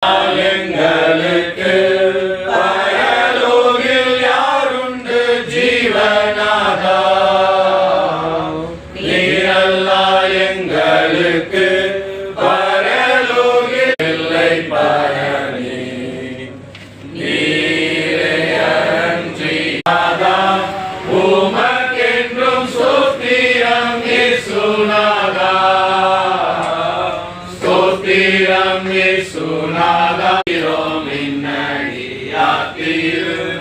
எங்களுக்கு பரலோகில் யாருண்டு ஜீவனாதா? நீரல்லா எங்களுக்கு பரலோகில் இல்லை பரணி. நீரே அன்றியாதா உமக்கென்றும் ஸ்தோத்திரம் இயேசுநாதா. ஸ்தோத்திரம் இயேசுநாதா. மின்னடியா திருநாமத்தினாதரவில்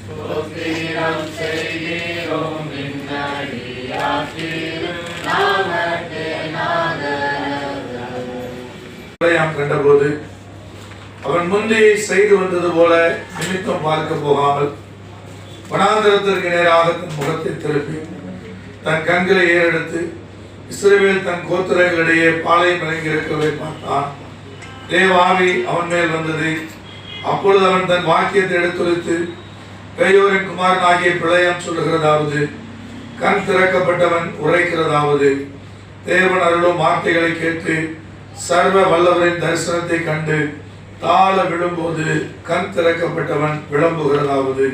ஸ்தோத்திரம் செய்கிறோம். மின்னடியா திருநாமத்தினாதரவில் கண்டபோது அவன் முன்னே செய்து வந்தது போல நிமித்தம் பார்க்க போகாமல் வனாந்தரத்திற்கு நேராக தன் முகத்தை திருப்பி தன் கண்களை ஏறெடுத்து இஸ்ரவேல் தன் கோத்திரங்களிடையே பாளையம் இறங்கியிருக்கவே பார்த்தான். தேவாவி அவன் மேல் வந்தது. அப்பொழுது அவன் தன் வாக்கியத்தை எடுத்துரைத்து பெயோரின் குமாரனாகிய பிழையாம் சொல்லுகிறதாவது, கண் திறக்கப்பட்டவன் உரைக்கிறதாவது, தேவன் அருளும் வார்த்தைகளை கேட்டு சர்வ வல்லவரின் தரிசனத்தை கண்டு தாழ விழும்போது கண் திறக்கப்பட்டவன் விளம்புகிறதாவது,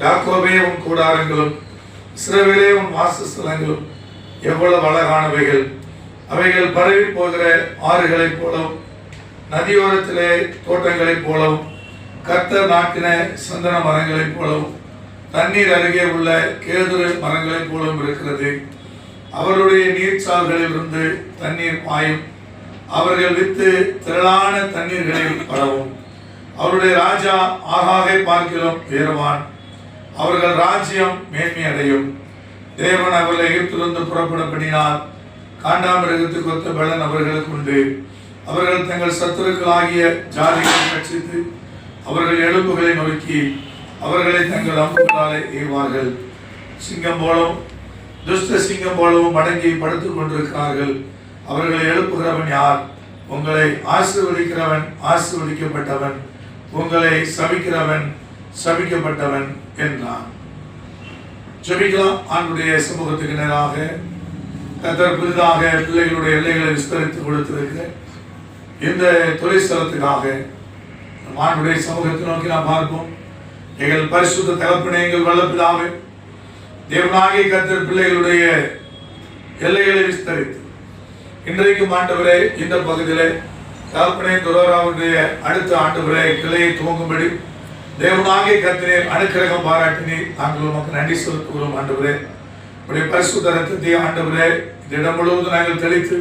யாக்கோபே உன் கூடாரங்களும் இஸ்ரவேலே உன் வாசஸ்தலங்களும் எவ்வளவு அழகானவைகள்! அவைகள் பரவி போகிற ஆறுகளைப் போலவும் நதியோரத்திலே தோட்டங்களைப் போலவும் கர்த்தர் நாட்டின சந்தன மரங்களைப் போலவும் தண்ணீர் அருகே உள்ள கேதுரு மரங்களைப் போலவும் இருக்கிறது. அவருடைய நீர்ச்சால்களில் இருந்து தண்ணீர் பாயும். அவர்கள் வித்து திரளான தண்ணீர்களில் பரவும். அவருடைய ராஜா ஆகாகை பார்க்கிலும் உயர்வான். அவர்கள் ராஜ்யம் மேன்மை அடையும். தேவன் அவர்களை எகிப்திலிருந்து புறப்பட பண்ணினார். காண்டாமிருகத்துக்கு ஒத்த பலன் அவர்களுக்கு உண்டு. அவர்கள் தங்கள் சத்துருக்களாகிய ஜாதிகளை கட்சித்து அவர்கள் எலும்புகளை நோக்கி அவர்களை தங்கள் அம்புகளாலே எய்வார்கள். சிங்கம் போலவும் துஷ்ட சிங்கம் போலவும் அடங்கி படுத்துக் கொண்டிருக்கிறார்கள். அவர்களை எழுப்புகிறவன் யார்? உங்களை ஆசீர்வதிக்கிறவன் ஆசீர்வதிக்கப்பட்டவன், உங்களை சபிக்கிறவன் சபிக்கப்பட்டவன் என்றான். ஜெபிக்கலாம். ஆண்டுடைய சமூகத்துக்கு நேராக கர்த்தர் புதிதாக பிள்ளைகளுடைய எல்லைகளை விஸ்தரித்து கொடுத்திருக்கிற இந்த தொழிற்சலத்துக்காக ஆண்டுடைய சமூகத்தை நோக்கி நாம் பார்ப்போம். எங்கள் பரிசுத்த தகப்பனே, எங்கள் வல்லபிதாவே, தேவனாகிய கர்த்தர் பிள்ளைகளுடைய எல்லைகளை விஸ்தரித்து இன்றைக்கும் ஆண்டவரே இந்த பகுதியிலே தகப்பனே துரோராவுடைய அடுத்த ஆண்டவரே கிளையை துவங்கும்படி தேவனாகிய கர்த்தரே அனுக்கிரகம் பாராட்டினீர். நாங்கள் உமக்கு நன்றி செலுத்துகிறோம் ஆண்டவரே. உடைய பரிசுத்த ரத்தத்தை ஆண்டவரே இந்த இடம் முழுவதும் நாங்கள் தெளித்து